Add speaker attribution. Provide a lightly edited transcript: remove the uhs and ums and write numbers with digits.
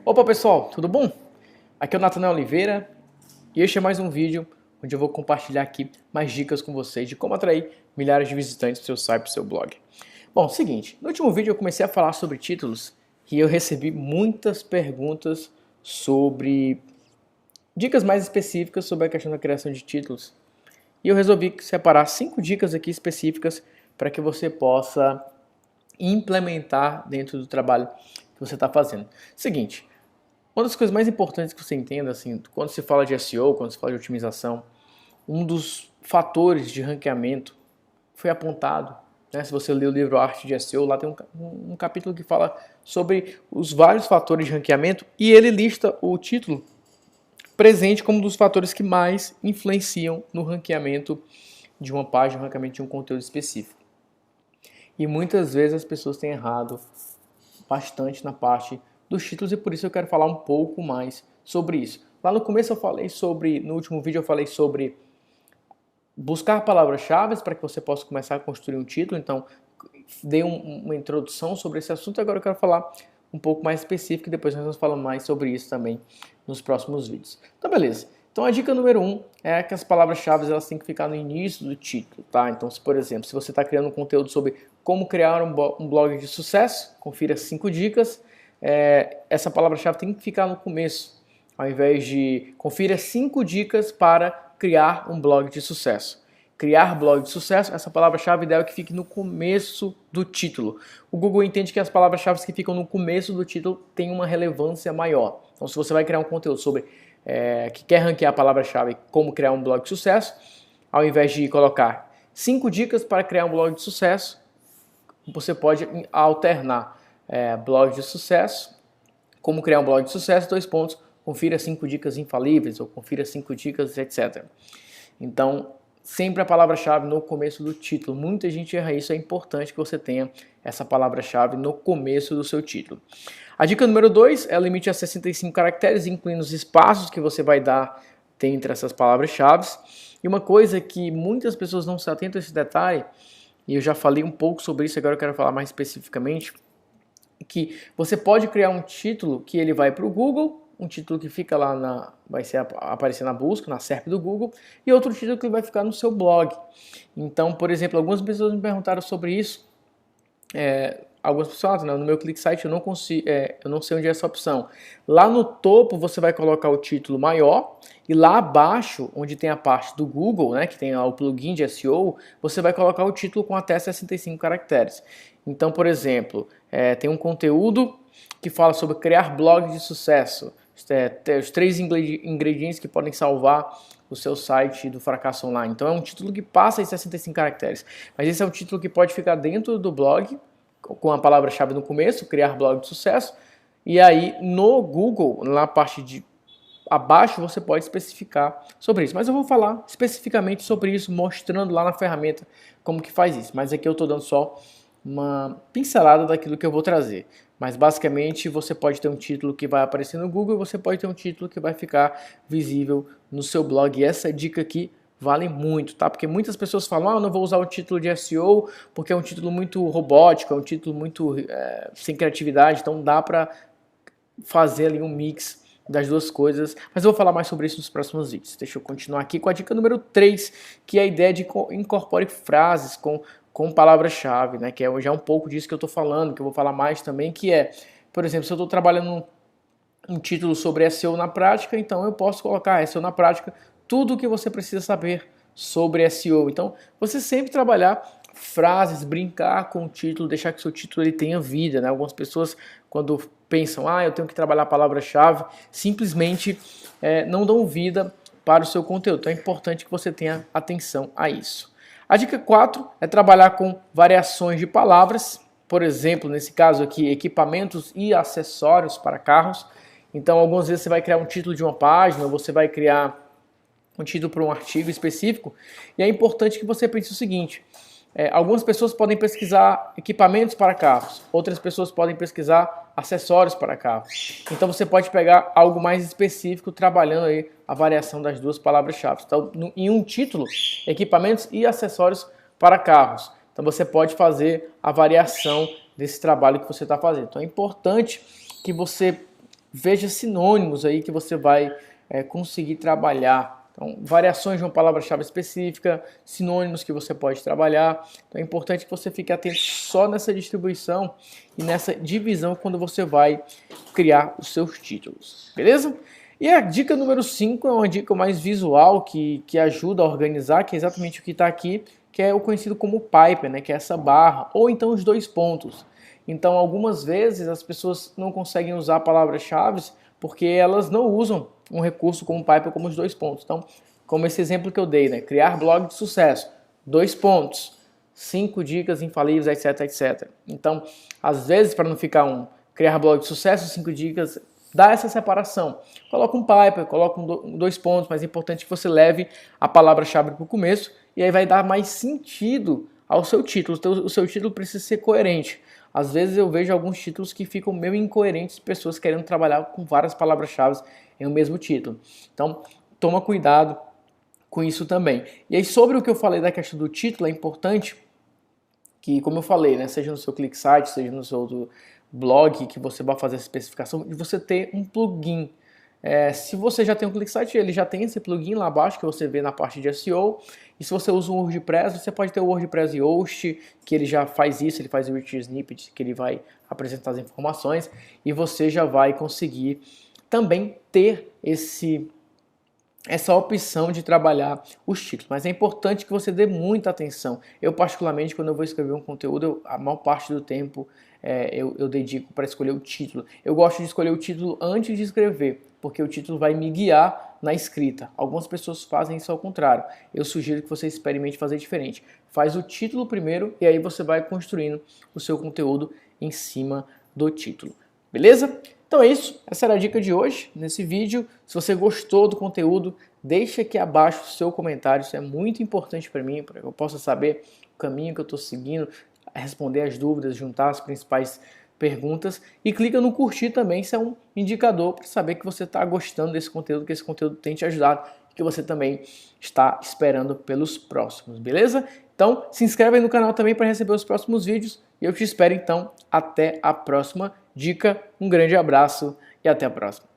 Speaker 1: Opa pessoal, tudo bom? Aqui é o Natanael Oliveira e este é mais um vídeo onde eu vou compartilhar aqui mais dicas com vocês de como atrair milhares de visitantes para o seu site, para o seu blog. Bom, seguinte, no último vídeo eu comecei a falar sobre títulos e eu recebi muitas perguntas sobre dicas mais específicas sobre a questão da criação de títulos. E eu resolvi separar 5 dicas aqui específicas para que você possa implementar dentro do trabalho que você está fazendo. Seguinte, uma das coisas mais importantes que você entenda, assim, quando se fala de SEO, quando se fala de otimização, um dos fatores de ranqueamento foi apontado, né? Se você ler o livro Arte de SEO, lá tem um capítulo que fala sobre os vários fatores de ranqueamento e ele lista o título presente como um dos fatores que mais influenciam no ranqueamento de uma página, no ranqueamento de um conteúdo específico. E muitas vezes as pessoas têm errado bastante na parte dos títulos e por isso eu quero falar um pouco mais sobre isso. Lá no começo eu falei sobre, no último vídeo eu falei sobre buscar palavras-chave para que você possa começar a construir um título, então dei uma introdução sobre esse assunto e agora eu quero falar um pouco mais específico e depois nós vamos falar mais sobre isso também nos próximos vídeos. Então beleza, então a dica número 1 é que as palavras-chave elas têm que ficar no início do título, tá? Então se por exemplo, se você está criando um conteúdo sobre como criar um blog de sucesso, confira 5 dicas, essa palavra-chave tem que ficar no começo, ao invés de confira 5 dicas para criar um blog de sucesso. Criar blog de sucesso, essa palavra-chave ideal é que fique no começo do título. O Google entende que as palavras-chave que ficam no começo do título têm uma relevância maior. Então, se você vai criar um conteúdo sobre que quer ranquear a palavra-chave como criar um blog de sucesso, ao invés de colocar 5 dicas para criar um blog de sucesso, você pode alternar blog de sucesso, como criar um blog de sucesso, 2 pontos, confira 5 dicas infalíveis ou confira 5 dicas, etc. Então, sempre a palavra-chave no começo do título. Muita gente erra isso, é importante que você tenha essa palavra-chave no começo do seu título. A dica número 2 é o limite a 65 caracteres, incluindo os espaços que você vai dar entre essas palavras-chave. E uma coisa que muitas pessoas não se atentam a esse detalhe, e eu já falei um pouco sobre isso, agora eu quero falar mais especificamente, que você pode criar um título que ele vai para o Google, um título que fica lá vai aparecer na busca, na SERP do Google, e outro título que vai ficar no seu blog. Então, por exemplo, algumas pessoas me perguntaram sobre isso. Algumas pessoas falam, no meu ClickSite eu não consigo, eu não sei onde é essa opção. Lá no topo você vai colocar o título maior e lá abaixo, onde tem a parte do Google, né, que tem o plugin de SEO, você vai colocar o título com até 65 caracteres. Então, por exemplo, tem um conteúdo que fala sobre criar blog de sucesso. Os 3 ingredientes que podem salvar o seu site do fracasso online. Então é um título que passa em 65 caracteres. Mas esse é um título que pode ficar dentro do blog, com a palavra-chave no começo, criar blog de sucesso. E aí no Google, na parte de abaixo, você pode especificar sobre isso. Mas eu vou falar especificamente sobre isso, mostrando lá na ferramenta como que faz isso. Mas aqui eu estou dando só uma pincelada daquilo que eu vou trazer. Mas basicamente você pode ter um título que vai aparecer no Google e você pode ter um título que vai ficar visível no seu blog. E essa dica aqui vale muito, tá? Porque muitas pessoas falam, eu não vou usar o título de SEO porque é um título muito robótico, é um título muito sem criatividade, então dá para fazer ali um mix das duas coisas, mas eu vou falar mais sobre isso nos próximos vídeos. Deixa eu continuar aqui com a dica número 3, que é a ideia de incorpore frases com palavra-chave, né? Que é já um pouco disso que eu estou falando, que eu vou falar mais também, que é, por exemplo, se eu estou trabalhando um título sobre SEO na prática, então eu posso colocar SEO na prática, tudo o que você precisa saber sobre SEO. Então, você sempre trabalhar frases, brincar com o título, deixar que o seu título ele tenha vida, né? Algumas pessoas, quando pensam, eu tenho que trabalhar a palavra-chave, simplesmente não dão vida para o seu conteúdo. Então, é importante que você tenha atenção a isso. A dica 4 é trabalhar com variações de palavras, por exemplo, nesse caso aqui, equipamentos e acessórios para carros. Então, algumas vezes você vai criar um título de uma página, ou você vai criar um título para um artigo específico, e é importante que você pense o seguinte, algumas pessoas podem pesquisar equipamentos para carros, outras pessoas podem pesquisar acessórios para carros. Então você pode pegar algo mais específico trabalhando aí a variação das duas palavras-chave. Então, em um título, equipamentos e acessórios para carros. Então você pode fazer a variação desse trabalho que você está fazendo. Então é importante que você veja sinônimos aí que você vai conseguir trabalhar. Então, variações de uma palavra-chave específica, sinônimos que você pode trabalhar. Então, é importante que você fique atento só nessa distribuição e nessa divisão quando você vai criar os seus títulos, beleza? E a dica número 5 é uma dica mais visual que ajuda a organizar, que é exatamente o que está aqui, que é o conhecido como pipe, né? Que é essa barra, ou então os dois pontos. Então, algumas vezes as pessoas não conseguem usar palavras-chave porque elas não usam um recurso como pipe ou como os dois pontos. Então, como esse exemplo que eu dei, né? Criar blog de sucesso, 2 pontos, 5 dicas infalíveis, etc, etc. Então, às vezes, para não ficar criar blog de sucesso, 5 dicas, dá essa separação. Coloca um pipe, coloca 2 pontos, mas é importante que você leve a palavra-chave para o começo e aí vai dar mais sentido ao seu título. O seu título precisa ser coerente. Às vezes eu vejo alguns títulos que ficam meio incoerentes, pessoas querendo trabalhar com várias palavras-chave em um mesmo título. Então, toma cuidado com isso também. E aí, sobre o que eu falei da questão do título, é importante que, como eu falei, né, seja no seu ClickSite, seja no seu blog, que você vai fazer essa especificação, de você ter um plugin. Se você já tem um ClickSite, ele já tem esse plugin lá abaixo que você vê na parte de SEO. E se você usa um WordPress, você pode ter o WordPress Yoast, que ele já faz isso, ele faz o Rich Snippet, que ele vai apresentar as informações, e você já vai conseguir também ter essa opção de trabalhar os títulos. Mas é importante que você dê muita atenção. Eu, particularmente, quando eu vou escrever um conteúdo, a maior parte do tempo eu dedico para escolher o título. Eu gosto de escolher o título antes de escrever, porque o título vai me guiar na escrita. Algumas pessoas fazem isso ao contrário. Eu sugiro que você experimente fazer diferente. Faz o título primeiro e aí você vai construindo o seu conteúdo em cima do título. Beleza? Então é isso, essa era a dica de hoje nesse vídeo. Se você gostou do conteúdo, deixa aqui abaixo o seu comentário, isso é muito importante para mim, para que eu possa saber o caminho que eu estou seguindo, responder as dúvidas, juntar as principais perguntas e clica no curtir também, isso é um indicador para saber que você está gostando desse conteúdo, que esse conteúdo tem te ajudado, que você também está esperando pelos próximos, beleza? Então se inscreve aí no canal também para receber os próximos vídeos e eu te espero então até a próxima dica. Um grande abraço e até a próxima.